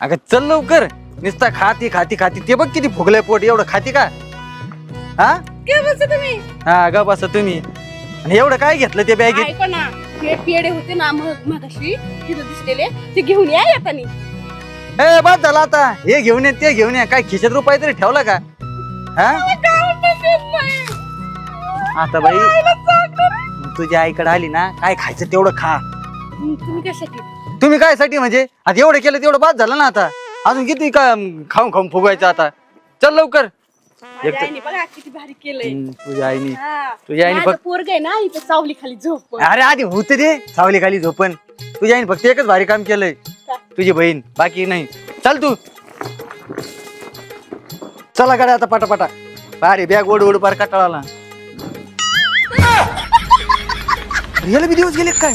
अगं चल लवकर. नुसता खाती खाती खाती ते बघ किती फुगलंय पोट. एवढं खाती का? हा काय बोलता तुम्ही? हा ग बस तुम्ही. आणि एवढं काय घेतलं ते बॅगेत? ऐका ना, हे पेढे होते ना मगाशी तिथं दिसलेले, ते घेऊन या येतानी. ए बस झाला आता. हे घेऊन ये ते घेऊन ये. काय खिशात रुपये तरी ठेवला का? हा आता बाई तुझ्या आईकडे आली ना, काय खायचं तेवढं खा. तुम्ही कशासाठी? तुम्ही काय साठी म्हणजे? आता एवढं केलं तेवढं बाद झालं ना. आता अजून किती का खाऊन खाऊन फुगवायचं आता. चल लवकर. माझ्या आईने बघा किती भारी केलंय. तुझ्या आईने हा. तुझ्या आईने माझं फक्त पोरग आहे ना इथं सावली खाली झोप. अरे आधी होते ते सावली खाली झोपण. तुझ्या आईने फक्त एकच भारी काम केलंय. तुझी बहीण बाकी नाही. चल तू चला गाड्या आता पटापटा. अरे बॅग ओढ ओढ पार कटाळाला. याला बी दिवस गेले काय?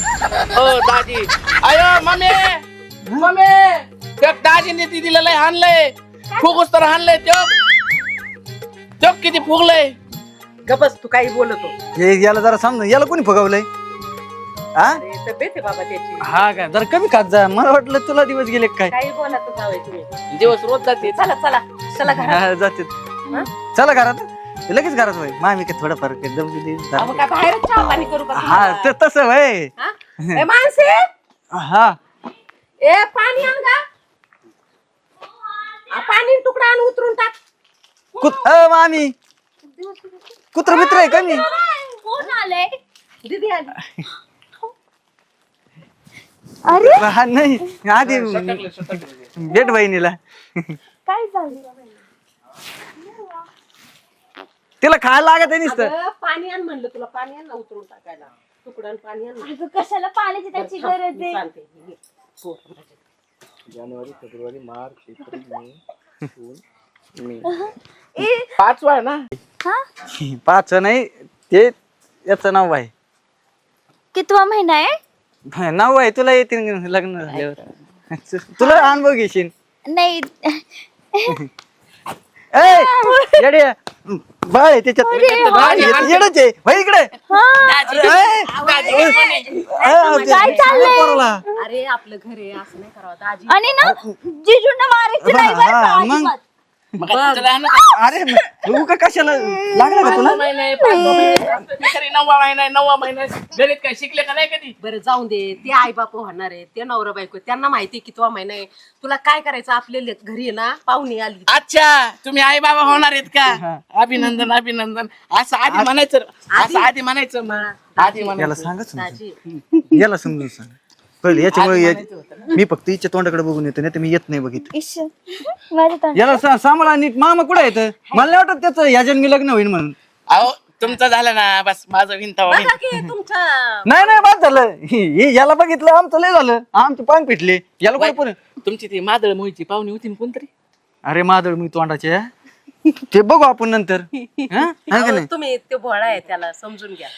ओ दादी अयो मम्मी मम्मी त्या दाजीने दिदीला लय हाणलंय. फुगूस तर हाणलंय त्यो किती फुगलंय. गबस तू काही बोलतो. हे याला जरा समज. याला कोणी फुगवलंय? हा अरे तब्येत आहे बाबा त्याची. हा काय जरा कमी खात जा. मला वाटलं तुला दिवस गेले काय. काही बोलत जावय तुम्ही. दिवस रोज जाते. चला चला चला घरात. हा, जाते. चला घरात. लगेच घरात होय. मामी काय थोडं फरक आहे. दम दिली जरा. अहो, काय बाहेर चहा पाणी करू का हा तुम्हाला? ते तसं वय. हा? ए माणसे हा ए पाणी आण गा. पाणी तुकडा आण उतरून टाक. मामी कुत्र मित्र आहे का मी? कोण आलंय? दीदी आली. अरे हा नाही आधी भेट बहिणीला. काय झालं? तिला खायला लागत आहे नुसतं. अगं, पाणी आण म्हणलं तुला. पाणी आण ना उतरून टाकायला. तुकडा आण पाणी आण ना. अगं, कशाला पाण्याची त्याची गरज मी आहे? सांगते. ये. हो. जानेवारी फेब्रुवारी मार्च एप्रिल मे जून. 5 आहे ना. पाच नाही ते याचं नाव आहे. कितवा महिना आहे? नाव आहे. तुला येते लग्न झाल्यावर. तुला अनुभव घेशील. नाही ए येडे बाळ आहे त्याच्यात. येडच आहे भाई इकडे. काय चाललंय? पोराला. अरे आपलं घर आहे असं नाही करावं दाजी. आणि ना जिजूंना मारायचं नाही बरं का, मग अजिबात. मग आता तुला हाणू अरे तू का कशाला लागला का तुला? 9 महिने 9 महिने गणित काय शिकले का नाही कधी? बरं जाऊन दे. ते आई बाप होणार आहे. ते नवरा बायको आहे. त्यांना माहिती आहे कितवा महिना आहे. तुला काय करायचं? आपल्या घरी आहे ना पाहुणी आली. अच्छा तुम्ही आई बाबा होणार आहेत का? अभिनंदन अभिनंदन. असं आधी म्हणायचं. असं आधी म्हणायचं मग. आधी याला म्हणायचं. सांगच दाजी याला समजून सांग पहिले. याच्यामुळे मी फक्त हिच्या तोंडाकडे बघून येतो नाही तर मी येत नाही बघित. इश्श, माझं तर- याला सांभाळा नीट. मामा कुठे येतं? मला नाही वाटत त्याचं या जन्मी लग्न होईल म्हणून. अहो तुमचं झालं ना बस माझं विनता होईल. बघा की तुमच्या नाही नाही बाद झालं. याला बघितलं आमचं लय झालं. आमचे पान पिटले. याला कोणी पण. तुमची ती मादळ मोहीची पाहुणी होती ना कोणतरी. अरे मादळ मी तोंडाचे. ते बघू आपण नंतर. हा? है का नाही? तुम्ही ते भोळा आहे त्याला समजून घ्या.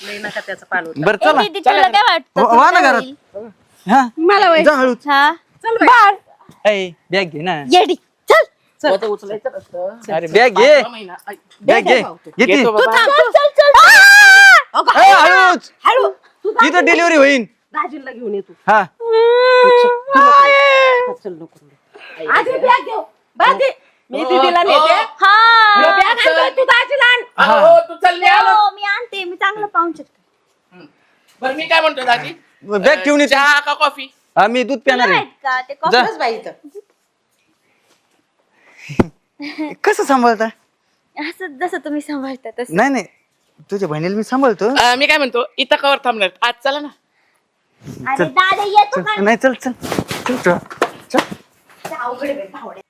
लई नका त्याचं पान उचला. बरं ए, चला. दीदी, तुला काय वाटतं? वा तुला ना काय घरात. होईल? हा मला वय. जा हळूच. हा चल बाय. ऐ बॅग घे ना. येडी चल. वजन उचलायचं असतं. अरे बॅग घे. 5 महिना. ऐ, बॅग घे. घेते. घेतो बाबा. ऐ, हळूच. हळू तू तिथं डिलिव्हरी होईल. दाजीला घेऊन ये तू. हा चल नको. आधी बॅग घेऊ. बादी मी दीदीला नेते. हा बॅग आणतोय तू दाजीला आण. हो, तू चल मी आलो. हो, मी आणते. मी चांगलं पाहून शकते. बरं मी काय म्हणतो दादी? बॅग ठेवून येते. चहा का कॉफी? हा मी दूध पिणार आहे. आहेत का ते जा. बस बाई इथं. कसं सांभाळता? असं जसं तुम्ही सांभाळता तसं. नाही नाही तुझ्या बहिणीला मी सांभाळतो. मी काय म्हणतो इथं कवर थांबणार आज चला ना. अरे दादा येतो का? नाही चल चल चल चल. चल. अवघड आहे बाई, भावड्या.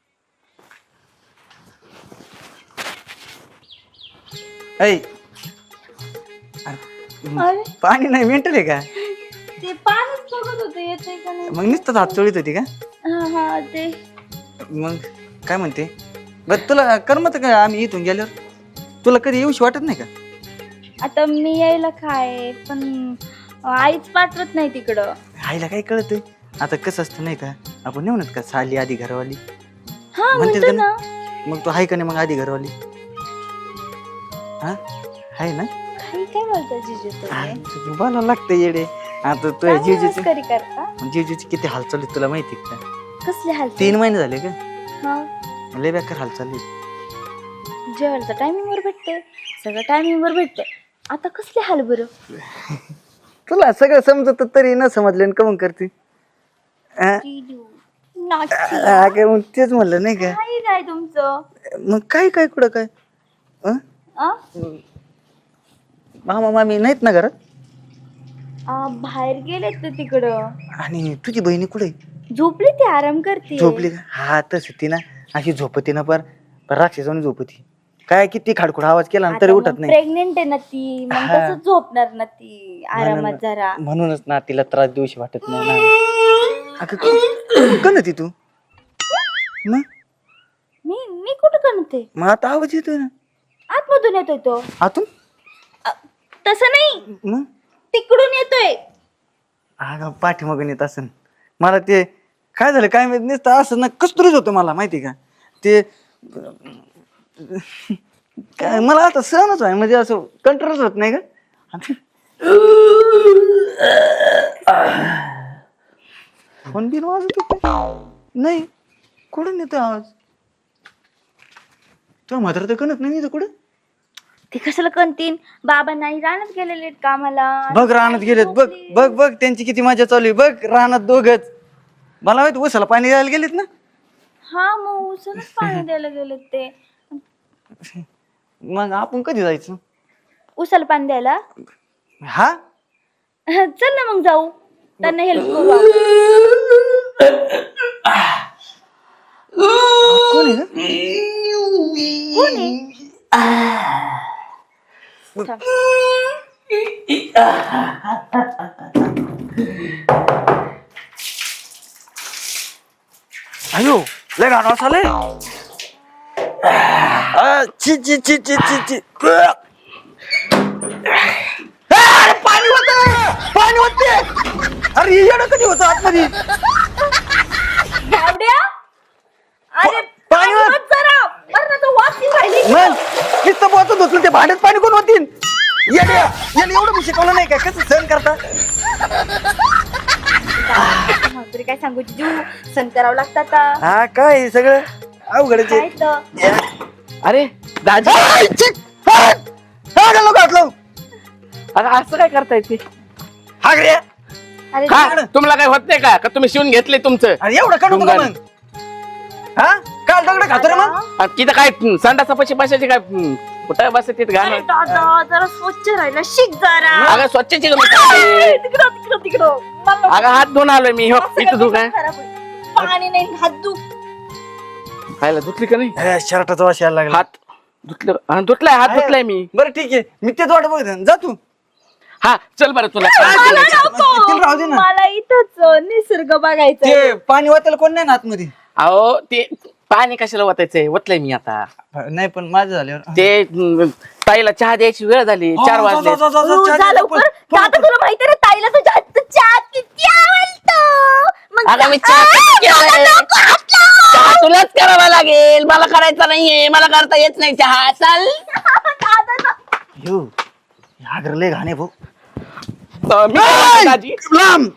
ऐ अरे पाणी नाही मेंटल आहे का? ते पाणच बघत होते येते का नाही. मग नुसतं हात चोळीत होती का? हा हा ते मग काय म्हणते? बरं तुला करमत का आम्ही इथून गेल्यावर? तुला कधी येऊशी वाटत नाही का? आता मी यायला काय पण आईच पाठवत नाही तिकडं. आईला काय कळतंय? आता कसं असतं नाही का? आपण नेऊ का साली आधी घरवाली हा म्हणते म्हणतो का ना. मग तू हाय का नाही मग आधी घरवाली? हा हाय ना? काही काय बोलता जिजू तुम्ही? बोलावं लागतं येडे. आता तू चांगली जीवजीची मस्करी करता. जीवजीची किती हालचाल आहे तुला माहिती आहे का? कसले हाल 3 महिने झाले का? हा लय बेकार हाल चालली. जेवायला टायमिंगवर भेटते, सगळं टायमिंगवर भेटते. आता कसले हाल बरं? तुला सगळं समजत तरी न समजले का मग करते? काय मग तेच म्हणलं नाही का? काही काय तुमचं? मग काय काय कुठं काय? आ? मामा मामी नाहीत ना घरात? बाहेर गेलेत ते तिकडं. आणि तुझी बहिणी कुठे? झोपली ती, आराम करते. झोपली का? हा तस ती ना अशी झोपती ना पर राक्षसाने झोपती. काय किती खाडखुड आवाज केला ना तरी उठत नाही. प्रेग्नेंट आहे ना ती, मग हा. कसं झोपणार ना ती आरामात जरा. म्हणूनच ना तिला त्रास देऊशी वाटत नाही ना. का ना ती तू मग मी कुठं करते? मग आता आवाज येतोय ना आतमधून येतोय तो. आतून तसं नाही, मग तिकडून येतोय. अगं पाठीमागून येत असन. मला ते काय झालं काय माहित नसतं असं ना कस्तुरीच होतं मला माहिती का ते काय मला आता सहनच आहे म्हणजे असं कंट्रोलच होत नाही का. फोन बिन वाजत नाही कुठून येतो आवाज? तुला मात्र तर कळत नाही इथं कुठं. ते कशाला कंतीन? बाबा नाही रानात गेलेले कामाला. बघ रानात गेलेत बघ बघ बघ त्यांची किती मजा चालू आहे बघ रानात दोघच. मला माहित उसाला पाणी द्यायला गेलेत ना. हा मग उसनच पाणी द्यायला गेले ते. मग आपण कधी जायचं? उसाला पाणी द्यायला हा चल ना मग जाऊ, त्यांना हेल्प करू आपण. कोण आहे ग? कोण आहे? थांब. अयो लय गाणं चालय. ची ची ची ची ची ची. पाणी होत पाणी होते. अरे येणं कधी होतं आतमध्ये? बावड्या, अरे पाणी पाणी होत जरा. बरं ना, तो वास येऊन राहिली. मग नुसतं बोचत होतं ते भांड्यात पाणी कोण होतील? याला एवढं मी शिकवलं नाही का कसं सहन करता? तरी काय सांगू जीव सण करावं लागतं आता. हा काय हे सगळं अवघडच काय आहे. तर अरे दाजी, घातलं अगं असं काय करताय ते? हा रे. अरे का तुम्हाला काय होत नाही का तुम्ही शिवून घेतले तुमचं? अरे एवढं कडू का मग? हा काल दगड खातो रे मग. आणि तिथं काय संडासा पशी बसायची काय कुठं बसत तिथं अरे गाणं? दादा जरा स्वच्छ राहिला शिक जरा. अगं स्वच्छची तिकडं तिकडं तिकडं मला अगं हात धुवून आलोय मी. हो असं इथं धु काय खराब होईल. पाणी नाही हात धु. खायला धुतली का नाही? शर्टाचा वास यायला लागला. हात धुतलं धुतलाय हात धुतलाय मी. बरं ठीक आहे मी तेच वाट बघत जा तू. हा चल बरं तुला मला नको. तिला राहू दे ना. मला इथंच निसर्ग बघायचा. ते पाणी वाचायला कोण नाही ना आतमध्ये. अहो ते पाणी कशाला वाटायचंय वतलंय मी आता. नाही पण माझं झाल्यावर ते ताईला चहा द्यायची वेळ झाली 4 वाजले. जा लवकर. दादा तुला माहिती आहे ना ताईला तुझ्या हातचं चहा किती आवडतो. मग अगं मी चहा किती केलाय? चहा तुलाच करावा लागेल मला करायचा नाहीये. मला करता येत नाही चहा. चल यो आग्रले घाणे भाऊ. मी करतो, दाजी. लांब.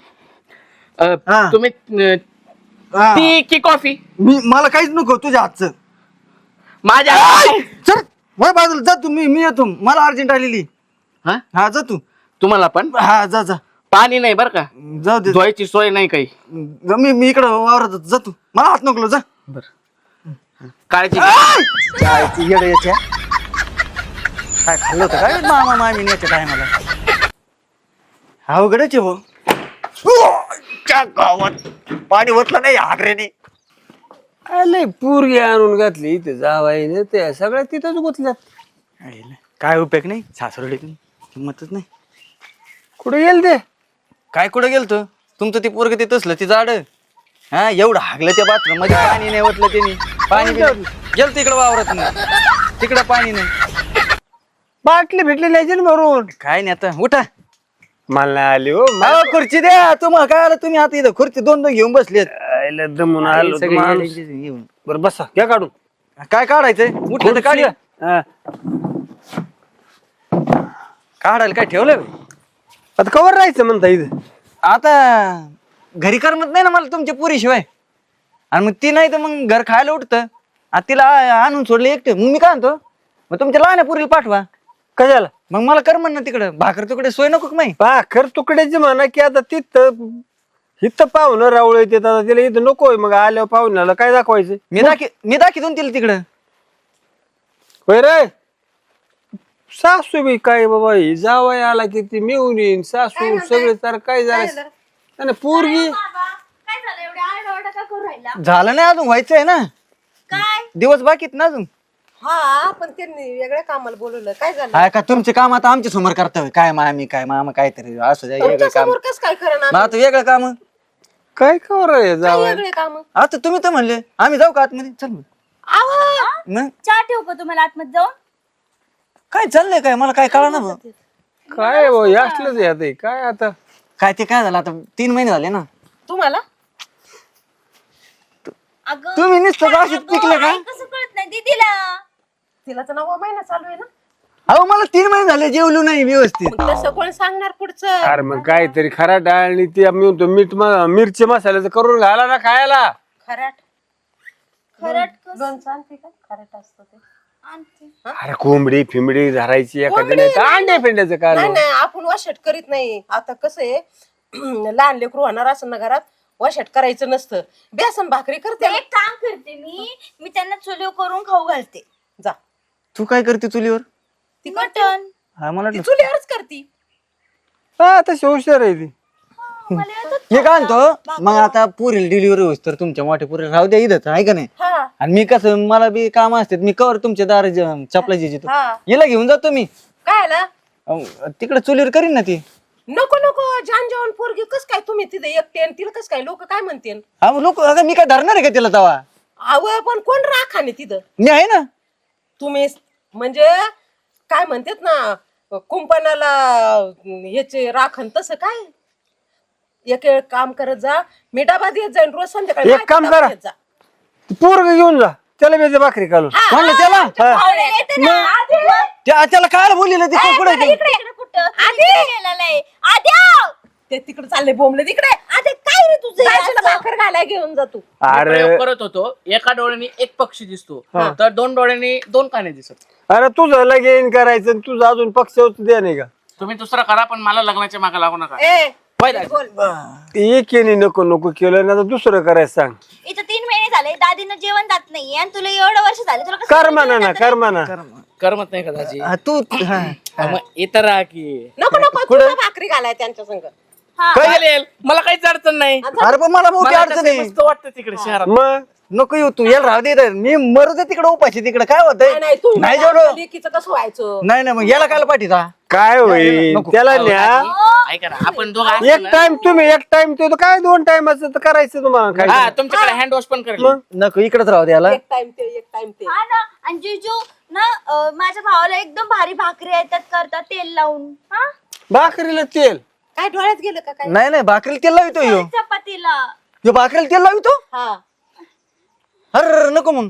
हा. तुम्ही हा. टी की कॉफी? मला काहीच नको तुझ्या हातचं. माझ्या चल वय बाजूला जा तू. मी येतो मला अर्जंट आलेली. हा? हा जा तू. तुम्हाला पण हा जा जा पाणी नाही बरं का? जाऊ दे. धुवायची सोय नाही काही. मी इकडं वावरात जातो. जा तू मला हात नको जा. काळजी घे. जायची येडं याच्या. काय खाल्लं होतं काय मामा मामी याच्या टायमाला. अवघडच आहे भाऊ. त्या गावात पाणी ओतलं नाही आग्रेने. लय पोरगी आणून घातली इथे जावाईने ते सगळ्या तिथंच गुतल्यात. काय उपयोग नाही सासरडे किंमतच नाही. कुठे गेल ते? काय कुठं गेलतो तुमचं ते पोरग ते तसलं ते झाड. हा एवढं हागलं त्या बाथरूम मध्ये पाणी नाही ओतलं त्यांनी. पाणी गेलं तिकडं वावरत नाही तिकडं पाणी नाही. बाटली भेटली नाही भरून. काय नाही आता उठा. मला आली हो अहो, खुर्ची द्या तुम्हाला काय आलं तुम्ही आता इथं खुर्ची 2 घेऊन बसलेत. दमून आलो सगळे माणूस. येऊन. बरं बसा घ्या काढून. काय काढायचंय उठलं तर काढ. हा. काढायला काय ठेवलं आता कवर राहायचं म्हणता इथं. आता घरी करमत नाही ना मला तुमच्या पुरीशिवाय. आणि मग ती नाही तर मग घर खायला उठतं आता तिला आणून सोडले एकटे मग मी काय म्हणतो मग तुमच्या लहान पुरीला पाठवा कशाला मग मला कर म्हण ना तिकडं भाकर तुकडे सोय नको का माही भाकर तुकड्याची म्हणा की आता तिथं इथं पाहुणं रावळ येते आता तिला इथं नकोय मग आल्यावर पाहुण्याला काय दाखवायचं मी दाखवून तिला तिकडं होय रे सासू बी काय बाबा ही जावाय आला की ती मिळून येईन सासू सगळे तर काय झालं आणि पोरगी काय झालं एवढ्या आरडाओरडा का करू राहिला झालं नाही अजून व्हायचंय ना काय दिवस बाकीत ना अजून हा पण त्यांनी वेगळ्या कामाला बोलवलं काय झालं काय का तुमचे काम आता आमच्या समोर करता काय मामी काय मामा काहीतरी असं द्या वेगळं काम समोर कस काय खरं मग आता वेगळं काम काय खबर जावाय वेगळे काम आता तुम्ही तर म्हणले आम्ही जाऊ का आतमध्ये चल मग. मग चहा ठेवू का तुम्हाला आतमध्ये जाऊन काय चाललंय काय मला काय कळा ना काय असलंच आहे आता हे. काय आता काय ते काय झालं आता 3 महिने झाले ना तुम्हाला अगं तुम्ही नुसतं अशीच पिकले का आई कसं कळत नाही दीदीला तिला तर 9वा महिना चालू आहे ना अहो मला 3 महिने झाले जेवलो नाही व्यवस्थित मग तसं कोण सांगणार पुढचं अरे मग काहीतरी खरा डाळ आणि ते आम्ही म्हणतो मिरची मसाल्याचं करून घाला ना खायला खराट खरट लोणचं आणते का खराट असतं ते आणते अरे कोंबडी फिंबडी धरायची एखाद्या नाही तर अंडे फिंड्याचं काय नाही नाही आपण वशट करीत नाही आता कसं आहे लहान लेकरू होणार असं ना घरात वशट करायचं नसतं बेसन भाकरी करते ना. एक काम करते मी त्यांना चुलीव करून खाऊ घालते जा तू काय करते चुलीवर ती मटण हा मला ती वाटलं चुलीवरच करती हा तशी हुशार आहे ती मला येतं हे काय म्हणतो मग आता पुरेल डिलिव्हरी होईस तर तुमच्या मोठ्या पुरेल राहू द्या इथंच आहे का नाही हा आणि मी कसं मला बी काम असते मी कवर तुमच्या दार चपला जिजितो हा हिला घेऊन जातो मी काय आला तिकडे चुलीवर करीन ना ती नको नको जान जेवण पोरगी कस काय तुम्ही तिथे एकटे आणि तिला कस काय लोक काय म्हणतील हा लोक अगं मी काय धरणार आहे का तिला तवा अव पण कोण राखाने तिथं मी आहे ना तुम्ही म्हणजे काय म्हणतात ना कुंपणाला ह्याचे राखण तसं काय एक वेळ काम करत जा मी डबा देत जाईन रोज संध्याकाळी एक काम डबा करा. देत जा. पोरग घेऊन जा त्याला बी भाकरी घालून म्हणलं त्याला पाहुणे येते ना. त्याला काय बोललेलं ते कुठे इकडे इकडे कुठं गेलेला नाही आद्या ते तिकडे चालले बोंबले तिकडे आद्या काय रे तुझं हे जायचं असं? भाकर घालाय घेऊन जा तू अरे प्रयोग करत होतो एका डोळ्याने एक पक्षी दिसतो तर 2 डोळ्याने 2 काने दिसत अरे तुझं लगेन करायचं आणि तुझं अजून पक्ष द्या नाही का तुम्ही दुसरं करा पण मला लग्नाच्या मागे लागू नका ए होय दाजी? बोल एकेने नको नको केलं ना तर दुसरं करायचं सांग इथं 3 महिने झाले दादीनं जेवण जात नाहीये आणि तुला एवढं वर्ष झाले तुला कसं कर म्हणा ना कर म्हणा करमत नाही का दाजी हा, तू हा. मग इतर राहा की नको नको तुला भाकरी घालाय त्यांच्या संग हा. चालेल मला काहीच अडचण नाही अरे पण मला मोठी मला अडचण कसं आहे मस्त वाटतं तिकडे शहरात मग नको येऊ तू याला राहू दे इथं. मी मरू दे तिकडे उपाशी तिकडे काय होतंय नाही तू नाही जेवढं लेकीचं कसं व्हायचं नाही ना मग याला काय पाठीचा काय होईल नको. त्याला अहो, न्या दाजी, ऐका ना आपण दोघं असू एक ना. टाइम तुम्ही एक टाइम तो काय 2 टाइमाचं तर करायचं तुम्हाला हा काय तुमच्याकडे हँड वॉश पण करेल मग नको इकडेच राहू दे याला एक टाइम ते एक टाइम ते हा ना आणि जिजू ना माझ्या भावाला एकदम भारी भाकरी येतात करतात तेल लावून हा भाकरीला तेल काय डोळ्यात गेलं का काय नाही नाही भाकरीला तेल लावितो ह्यो चपातीला ह्यो भाकरीला तेल लावितो हा अरे नको मग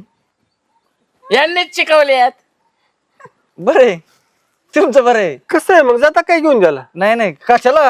यांनीच शिकवले आहेत बरे तुमचं बरं आहे कसं आहे मग जाता काय घेऊन द्याला नाही नाही कशाला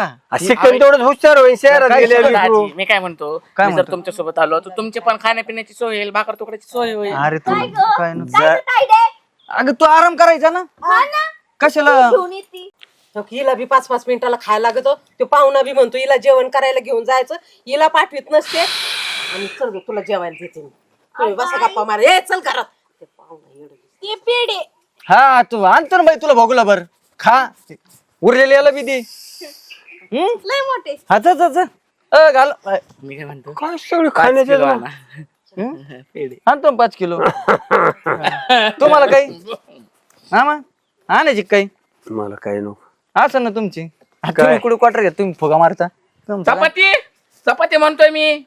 शिकन तेवढं हुशार होईल शहरात काय गेले शिकवलं दाजी, मी काय म्हणतो काय मी जर म्हणतो? तुमच्या सोबत आलो तर तुमची पण खाण्यापिण्याची सोय होईल भाकर तुकड्याची सोय होईल अरे तू काय ग? काय नको. काय ग ताईडे? अगं तू आराम करायचा ना हा ना कशाला घेऊन येते मग हिला बी 5-5 मिनिटाला खायला लागतो तो पाहुणा बी म्हणतो हिला जेवण करायला घेऊन जायचं हिला पाठवीत नसते आणि चल ग तुला जेवायला देते मी तुम्ही बसा गप्पा मार ए चल घरात ते पाहुणा येडं. ते पेढे हा तू आणतो ना बाई तुला भोगला बर खा उरलेले याला बी दे लय मोठे हा जा घाल मी काय म्हणतो काय सगळं 5 खाण्याचे किलो आणा. पेढे. आणतो 5 किलो तुम्हाला काही हा मग आणायची काही मला काय नको असं ना तुमची हा, तुम्ही कुठे क्वार्टर घ्या तुम्ही फुगा मारता तुमचं काय? चपाती चपाती म्हणतोय मी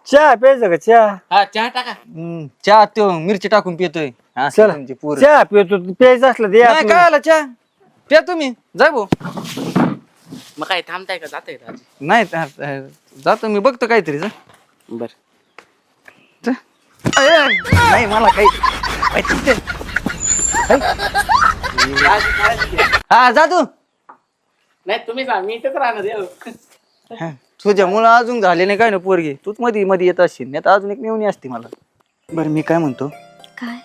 चहा प्यायचं का चहा हा चहा टाका चहा त्यो मिरची टाकून पितोय असं चला तुमची पोरं. चहा पितो प्यायचं असलं ते नाही काय आला चहा प्या तुम्ही जा भाऊ मग काय थांबताय का जाताय दाजी नाही जातो मी बघतो काहीतरी जा बर जा. नाही मला काही माहिती नाही. हा जा तू नाही तुम्ही जा मी इथेच राहणार आहे. हा, तुझ्यामुळं अजून झाले नाही काय ना पोरगी, तूच मध्ये मध्ये येत असशील, नाही तर अजून एक नेऊन असते मला. बरं मी काय म्हणतो, काय?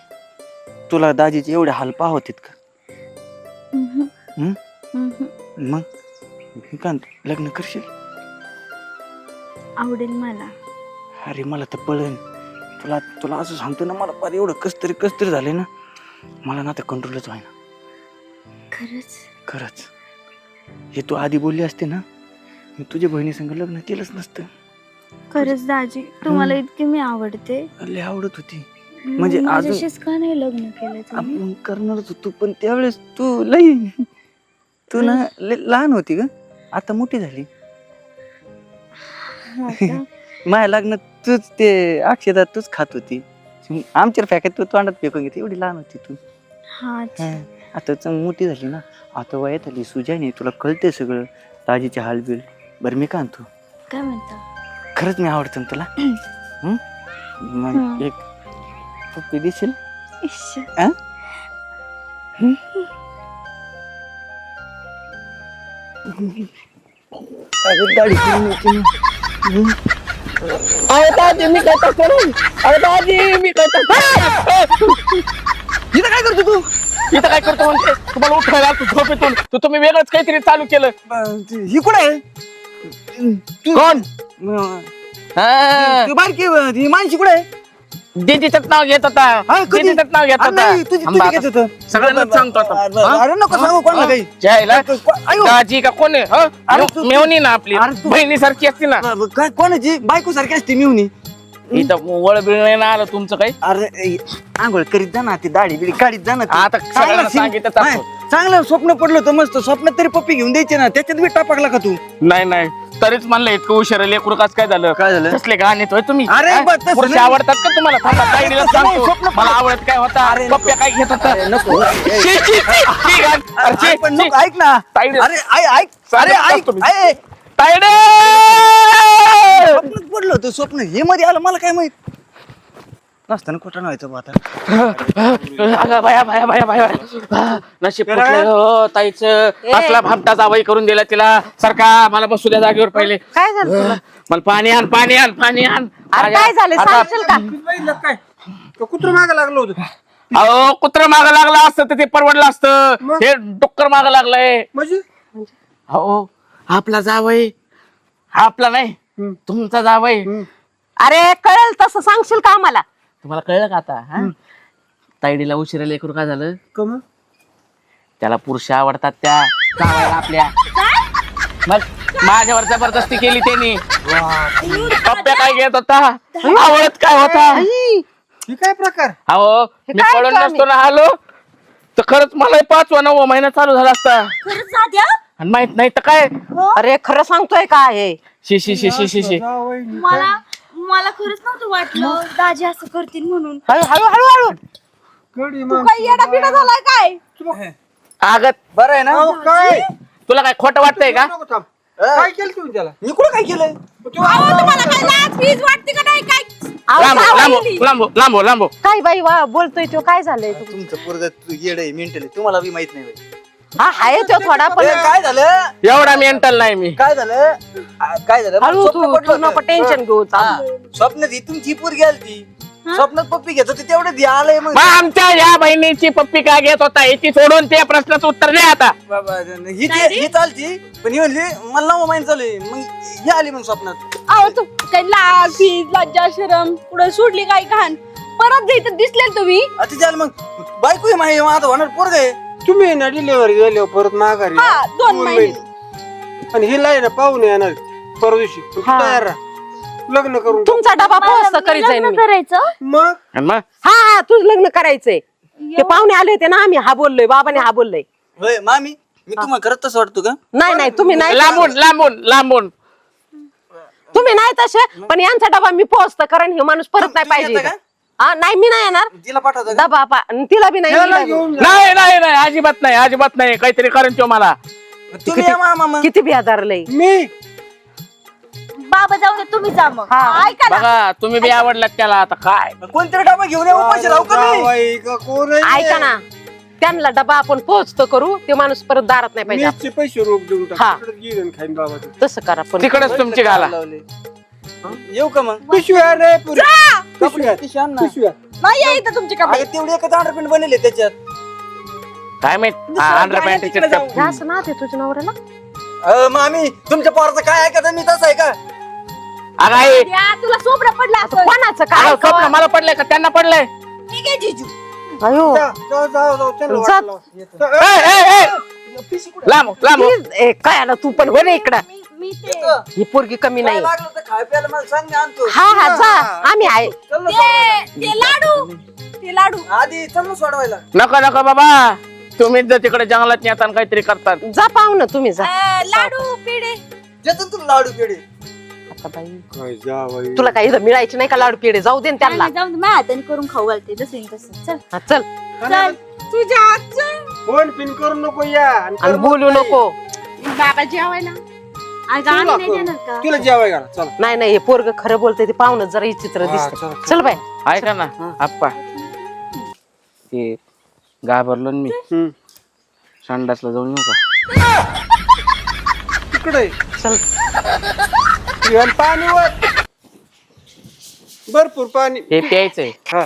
तुला दाजीचे एवढे हाल पाहत का? हम्म, हम्म? हम्म. मग मी काय म्हणतो, लग्न करशील? आवडेल मला. अरे मला तर पळण, तुला तुला असं सांगतो ना, मला फार एवढं कस्तरी झाले ना, मला ना तर कंट्रोलच व्हायना. खरंच? खरंच. हे तू आधी बोलली असते ना, मी तुझ्या बहिणी संग लग्न केलंच नसतं. खरंच दाजी, तुम्हाला इतकी मी आवडते. लय आवडत होती. म्हणजे मग अजून- माझ्याशीच का नाही लग्न केलं तुम्ही? आपण करणारच होतो, पण त्यावेळेस तू लई, तू ना लहान होती ग, आता मोठी झाली. हा का? माझ्या लग्नात तूच ते अक्षदा तूच खात होती, आमच्या फॅकेत तू तोंडात फेकून घेते, एवढी लहान होती तू. हा अच्छा. हा, आता चांगली मोठी झाली ना, आता वयात आली, सुजाने तुला कळते सगळं, दाजीचे हालबिल. बरं मी काय म्हणतो, काय म्हणता? खरंच मी आवडतो ना तुला. हं? मग एक पप्पी देशील? इश्श. आ? अगं दाढी करून येते ना. अरे दाजी मी काय तसं नाही. अरे दाजी मी काय तसं. इथं काय करतो तू? इथं काय करतो म्हणते, तुम्हाला उठायला आलतो झोपेतून, तुम्ही वेगळंच काहीतरी चालू केलं. ही कुठे आहे? तू कोण? तू बारकी ही माणशी कुठे आहे? दीदीचंच नाव घेत होता, हा, कधी? दीदीचंच नाव घेत अरे होता. नाही, तुझी थांबा घेत आता. होतं. सगळ्यांनाच सांगतो आता. हा? अरे नको सांगू कोणाला काही. जायला आयो. दाजी का कोण आहे? हं? अरे तू- मेवणी ना आपली, अरे तू- बहिणीसारखी असते ना. काय कोणाची बायको सारखी असते मिळून? इथं वळ बिळ नाही ना आलं तुमचं काही. अरे आंघोळ करीत जा ना, ती दाढी बिडी काढीत जा ना ती. आता चांगलं सगळ्यांना सिम- सांगितलं नाही, असतं. चांगलं स्वप्न पडलं होतं मस्त, स्वप्नात तरी पप्पी घेऊन द्यायचे ना, त्याच्यात बी टापकला का तू? नाही नाही, तरीच म्हणलं इतकं उशिरा लेकरू काच काय झालं? काय झालं? कसले गाणे येतोय तुम्ही? अरे हा? बा, तसं पुरुष नाही. आवडतात का तुम्हाला? थांबा, ताईडीला तसं नाही, सांगतो. स्वप्न मला आवडत काय होता, अरे नको. पप्प्या काय घेत होता. अरे नको. शी, शी, शी, शी, गाण. अरे, शी, अरे पण शी. नको, ऐक ना. ताईडे. अरे ऐक, अरे सांगत ऐक, तुम्ही. ऐक. ताईडे! स्वप्नात पडलं होतं, स्वप्न हे मध्ये आलं, मला काय माहित नसताना खोटं व्हायचं बा आता. अगं बाया बाया बाया बाया नशीब फुटलं हो ताईचं. असला भामटा जावई करून दिला तिला. सारखा मला बसू द्या जागेवर पहिले. काय झालं तुला? मला पाणी आण, पाणी आण, पाणी आण. अरे काय झालं सांगशील का? बघितलं काय कुत्र माग लागलं होतं? अहो कुत्र माग लागलं असतं तर ते परवडलं असतं. मग? हे डुक्कर माग लागलंय. म्हणजे हो आपला जावई, आपला नाही तुमचा जावई. अरे कळेल तसं सांगशील का आम्हाला? तुम्हाला कळलं का आता? हा? ताईडीला उशिरा लेकरू काय झालं? कम त्याला पुरुष आवडतात त्या जावयाला आपल्या. मग माझ्यावर जबरदस्ती केली त्यांनी. पप्प्या काय घेत होता, आवडत काय होता. ही काय प्रकार? अहो मी काय पळून काम नसतो ना आलो तर खरंच मला 5वा 9वा महिना चालू झाला असता. खरंच दाद्या? आणि माहित नाही तर काय. अरे खरं सांगतोय काय हे? शी शी शी शी शी शी. जावई. मला खरंच नव्हतं वाटलं दाजी असं करतील म्हणून. हळू हळू हळू हळू. कडी काही येडा बिडा झालाय काय? आगत बरं आहे ना? अहो, काय तुला काय खोटं वाटतंय का? नको थांब. काय केलं तुम्ही त्याला? मी कुठं काय केलंय? तुम्हाला काय लाज बीज वाटते का नाही काय? लांबो लांबो लांबो लांबो लांबो. काय बाई वा बोलतोय तो? काय झालंय? तुमचं पोरग येड आहे, मेंटल आहे, तुम्हाला बी माहित नाही बाई. हा हाय तो थोडा पण ए, काय झालं? एवढा मेंटल नाही मी. काय झालं? काय झालं? हळू स्वप्न तू पडलं तू नको होतं. टेन्शन घेऊ. हा, स्वप्नात ही तुमची पोरगी आलती, स्वप्नात पप्पी घेत होती, तेवढं ध्यान आलंय मग. मग आमच्या या बहिणीची पप्पी काय घेत होता याची सोडून त्या प्रश्नाचं उत्तर द्या आता. बाबा, ही चालती, पण ही म्हणली मला 9वा महिना चालू आहे, मग ही आली मग स्वप्नात. अहो तू काही लाज बीज लज्जा शरम पुढे सोडली काय घाण? परत जायचं दिसले तुम्ही. आता झालं मग बायको आहे माझी, माझं होणार पोरग आहे. तुम्ही ना डिलिव्हरी झाली परत माघारी हा 2 महिने. आणि हिला आहे ना पाहुणे येणार परवा दिवशी. तू हा. तयार राहा. लग्न करून टाक. तुमचा डबा पोहोचता करीत जाईन मी. करायचं? मग आणि मग हा हा तुझं लग्न करायचंय. ते पाहुणे आले होते ना, आम्ही हा बोललोय, बाबाने हा बोललोय. होय मामी, मी तुम्हाला खरंच तसं वाटतो का? नाही नाही तुम्ही नाही लांबून लांबून लांबून. तुम्ही नाही तसे, पण यांचा डबा मी पोहोचता, कारण हे माणूस परत नाही तुम्ही पाहिजे येता इथं. हा नाही मी नाही येणार. तिला पाठवता का? डबा आणि तिला बी नाही. याला हिला बी. घेऊन जा. नाही नाही नाही अजिबात नाही अजिबात नाही. काहीतरी करून तो मला. तुम्ही या मामा मग. किती बेजारलंय. मी बाबा जाऊ दे तुम्ही जा मग. हा. ऐका ना. बघा तुम्ही बी आवडलात त्याला आता काय. कोणतरी डबा घेऊन या, उपाशी राहू का मी? जावई का कोण आहे? ऐका ना त्यांना डबा आपण पोहोचतो करू ते माणूस परत दारात नाही पाहिजे मीचे पैसे रोख देऊन हा. टाक गेलं आणि खाईन बाबा ते. तसं करा पण तिकडच तुमची घाला लावले. येऊ का मग पिशव्या रे पुरी. पिशव्या पिशव्या आण ना. पिशव्या नाही आहे इथं तुमचे कपडे. अगं तेवढी एकच अंडरपॅन्ट बनले त्याच्यात. काय माहित अंडर पॅन्टीचे हे असं ना ते तुझ्या नवऱ्याला मामी तुमच्या पोराचं काय ऐकत मी तसं आहे का? अगं आई द्या, तुला सोबडा पडला आता असेल. कोणाचं काय अगं, स्वप्न मला पडलंय का त्यांना पडलंय ठीक आहे जिजू. अयो जाऊ त्यांना जात. वाटलं. ए, ए, ए! लांब लांब ए, काय आला तू पण हो ना इकडं मी ते ही पोरगी कमी काय नाही लागलं तर खाय प्यायला मला सांग मी आणतो. हा हा जा आम्ही आहे चल ना सोडवायला. ते लाडू ते लाडू आधी चल ना सोडवायला. नको नको बाबा तुम्ही जर तिकडे जंगलात नेताना काहीतरी करतात जा पाहू ना तुम्ही जा लाडू पेढे. देतो ना तुला लाडू पेढे. आता बाई काय जावई. तुला काही इथं मिळायचे नाही का लाडू पेढे जाऊ दे ना त्यांना नाही, जाऊन दे, माझ्या हाताने करून खाऊ घालते जसं येईल तसं. चल हा, चल चल तुझ्या हातचं. फोन पिन करू नको या आणि आणि कर बोलू मग नको बाबा जेवायला अगं आम्ही नाही देणार का? तुला जेवाय घाला चला नाही नाही हे पोरग खरं बोलतंय ते पाहुणं जरा विचित्र हा, दिसत चल, चल बाय ऐका ना आप्पा ते घाबरलो ना मी हम्म. संडासला जाऊन येऊ का तिकडे चल पाणी वर भरपूर पाणी हे प्यायचंय हा